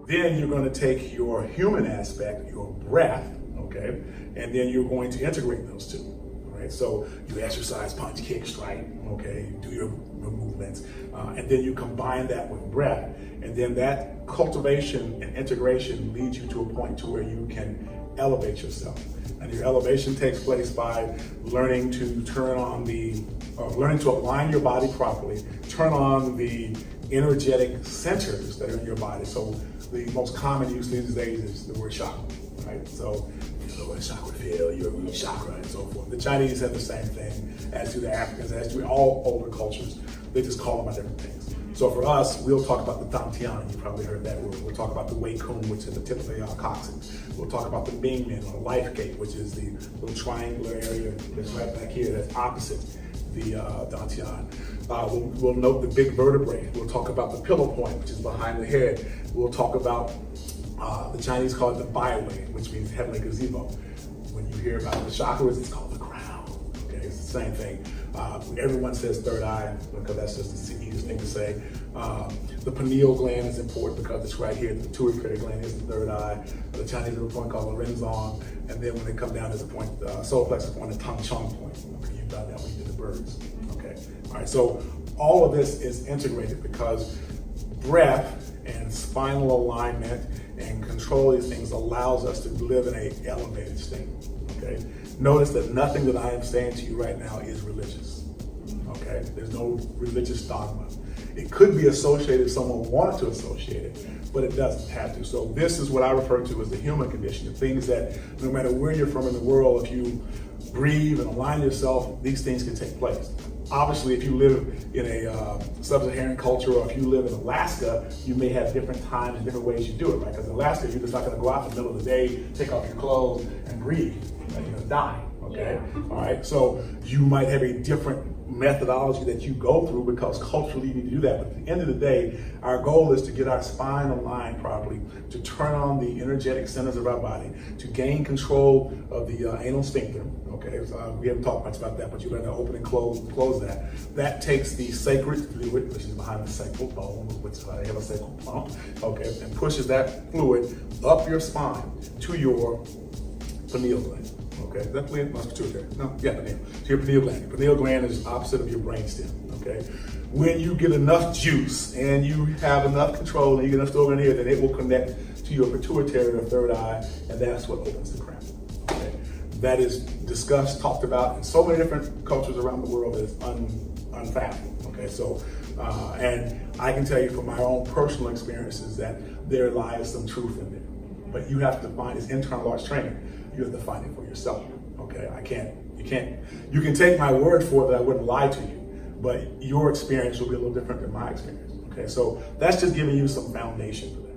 Then you're going to take your human aspect, your breath, okay, and then you're going to integrate those two. Right? So you exercise, punch, kick, strike, okay, you do your movements, and then you combine that with breath, and then that cultivation and integration leads you to a point to where you can elevate yourself. And your elevation takes place by learning to learning to align your body properly, turn on the energetic centers that are in your body. So the most common use these days is the word chakra, right? So what chakra feel, your root chakra, and so forth. The Chinese have the same thing, as do the Africans, as do all older cultures. They just call them by different things. So for us, we'll talk about the Dantian. You probably heard that word. We'll talk about the Wei Kung, which is the tip of the coccyx. We'll talk about the Ming Men, or life gate, which is the little triangular area that's right back here that's opposite the Dantian. We'll note the big vertebrae. We'll talk about the pillow point, which is behind the head. We'll talk about the Chinese call it the Bai Wei, which means heavenly gazebo. When you hear about the chakras, it's called the crown. Okay, it's the same thing. Everyone says third eye because that's just the easiest thing to say. The pineal gland is important because it's right here. The pituitary gland is the third eye. The Chinese have a point called the Renzong, and then when they come down, there's a point, solar plexus point, the Tang Chong point. Okay, you've done that when you did the birds. Okay, all right. So all of this is integrated because breath and spinal alignment and control these things allows us to live in an elevated state. Okay. Notice that nothing that I am saying to you right now is religious. Okay. There's no religious dogma. It could be associated if someone wanted to associate it, but it doesn't have to. So this is what I refer to as the human condition. The things that no matter where you're from in the world, if you breathe and align yourself, these things can take place. Obviously, if you live in a sub-Saharan culture, or if you live in Alaska, you may have different times and different ways you do it, right? Because in Alaska, you're just not going to go out in the middle of the day, take off your clothes, and breathe. You're going to die, okay? All right, so you might have a different methodology that you go through because culturally you need to do that. But at the end of the day, our goal is to get our spine aligned properly, to turn on the energetic centers of our body, to gain control of the anal sphincter. Okay, so we haven't talked much about that, but you learn to open and close that. That takes the sacred fluid, which is behind the sacral bone, which is why they have a sacral pump, okay, and pushes that fluid up your spine to your pineal gland. Okay, is that pituitary? No, yeah, pineal. To your pineal gland. Your pineal gland is opposite of your brainstem. Okay, when you get enough juice and you have enough control and you get enough stored in here, then it will connect to your pituitary or third eye, and that's what opens the crown. Okay, that is discussed, talked about in so many different cultures around the world that it's unfathomable. Okay, so and I can tell you from my own personal experiences that there lies some truth in there, but you have to find this internal arts training. You have to find it for yourself. Okay, you can take my word for it that I wouldn't lie to you, but your experience will be a little different than my experience. Okay, so that's just giving you some foundation for this.